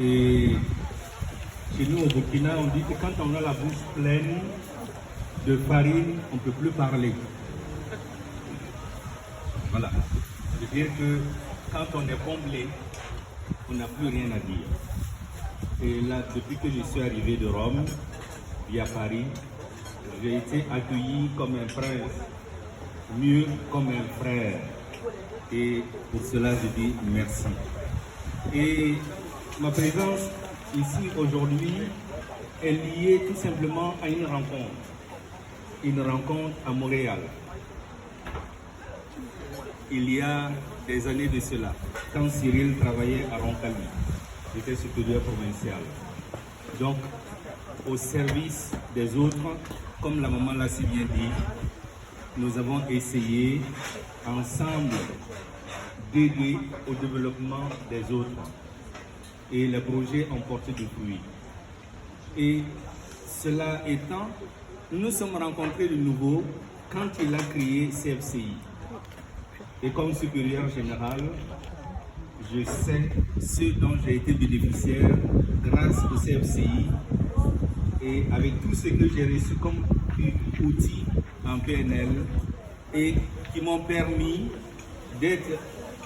Et chez nous au Burkina, on dit que quand on a la bouche pleine de farine, on ne peut plus parler. Voilà. C'est-à-dire que quand on est comblé, on n'a plus rien à dire. Et là, depuis que je suis arrivé de Rome, via Paris, j'ai été accueilli comme un prince, mieux comme un frère. Et pour cela, je dis merci. Et ma présence ici aujourd'hui est liée tout simplement à une rencontre à Montréal. Il y a des années de cela, quand Cyril travaillait à Roncalli, j'étais supérieur provincial. Donc, au service des autres, comme la maman l'a si bien dit, nous avons essayé ensemble d'aider au développement des autres. Et les projets ont porté du fruit. Et cela étant, nous nous sommes rencontrés de nouveau quand il a créé CFCI. Et comme supérieur général, je sais ce dont j'ai été bénéficiaire grâce au CFCI et avec tout ce que j'ai reçu comme outils en PNL et qui m'ont permis d'être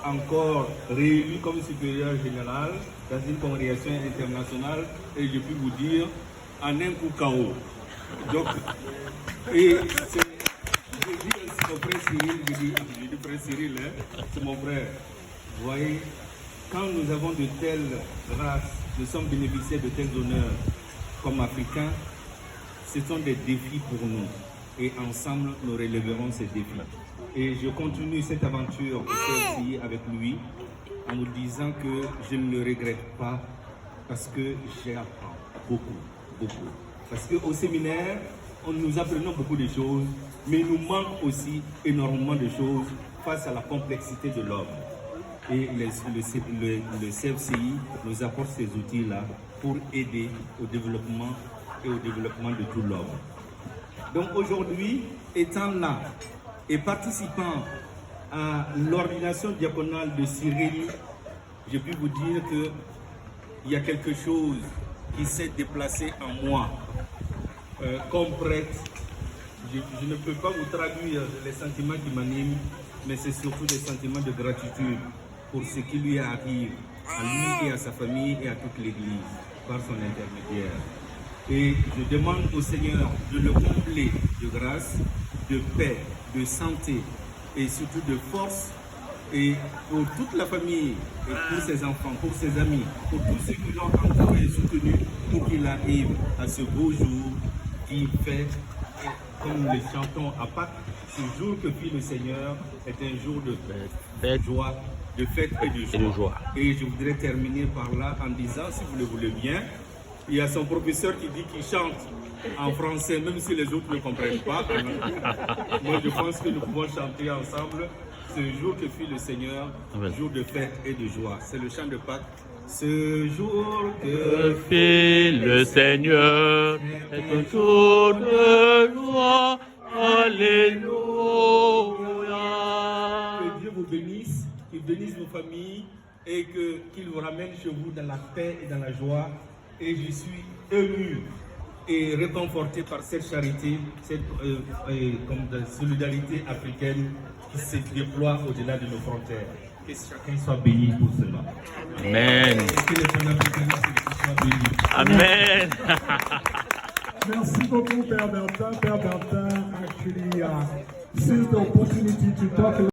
encore réélu comme supérieur général dans une congrégation internationale et je peux vous dire en un coup KO. Donc, et je dis aussi mon frère Cyril, je dis frère Cyril, hein, c'est mon frère. Vous voyez, quand nous avons de telles grâces, nous sommes bénéficiaires de tels honneurs comme Africains, ce sont des défis pour nous. Et ensemble, nous relèverons ces défis. Et je continue cette aventure au CFCI avec lui en me disant que je ne le regrette pas parce que j'apprends beaucoup. Parce qu'au séminaire, nous apprenons beaucoup de choses, mais il nous manque aussi énormément de choses face à la complexité de l'homme. Et le CFCI nous apporte ces outils-là pour aider au développement et au développement de tout l'homme. Donc aujourd'hui, étant là et participant à l'ordination diaconale de Cyril, je peux vous dire qu'il y a quelque chose qui s'est déplacé en moi. Comme prêtre, je ne peux pas vous traduire les sentiments qui m'animent, mais c'est surtout des sentiments de gratitude pour ce qui lui arrive, à lui et à sa famille et à toute l'Église, par son intermédiaire. Et je demande au Seigneur de le combler de grâce, de paix, de santé et surtout de force. Et pour toute la famille, et pour ses enfants, pour ses amis, pour tous ceux qui l'ont entouré et soutenu, pour qu'il arrive à ce beau jour qui fait, comme nous le chantons à Pâques, ce jour que fit le Seigneur est un jour de joie, de fête et de joie. Et je voudrais terminer par là en disant, si vous le voulez bien, il y a son professeur qui dit qu'il chante en français, même si les autres ne comprennent pas. Moi, je pense que nous pouvons chanter ensemble ce jour que fit le Seigneur, jour de fête et de joie. C'est le chant de Pâques. Ce jour que fit le Seigneur est un jour de joie. Alléluia. Que Dieu vous bénisse, qu'il bénisse vos familles et qu'il vous ramène chez vous dans la paix et dans la joie. Et je suis ému et réconforté par cette charité, cette solidarité africaine qui se déploie au-delà de nos frontières. Que chacun soit béni pour cela. Amen. Et que les panafricanistes soient bénis. Amen. Merci beaucoup, Père Bertin. Père Bertin, actually, seized the opportunity to talk